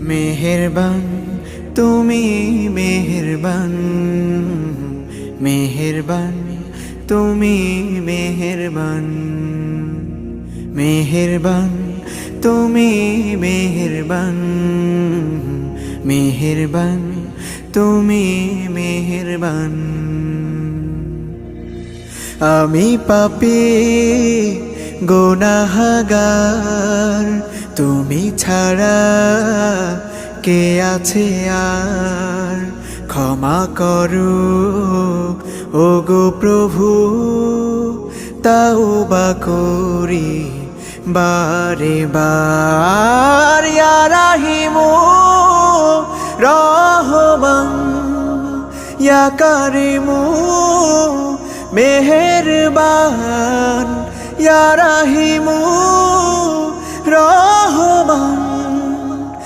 মেহেরবান তুমি মেহেরবান, মেহেরবান তুমি মেহেরবান, মেহেরবান তুমি মেহেরবান, মেহেরবান তুমি মেহেরবান। আমি পাপী গুনাহগার, তুমি ছাড়া কে আছে আর? ক্ষমা করো ওগো প্রভু, তাওবা করি বারে বার। ইয়া রাহিমু রহমান, ইয়া কারিমু মেহেরবান, ইয়া রাহিমু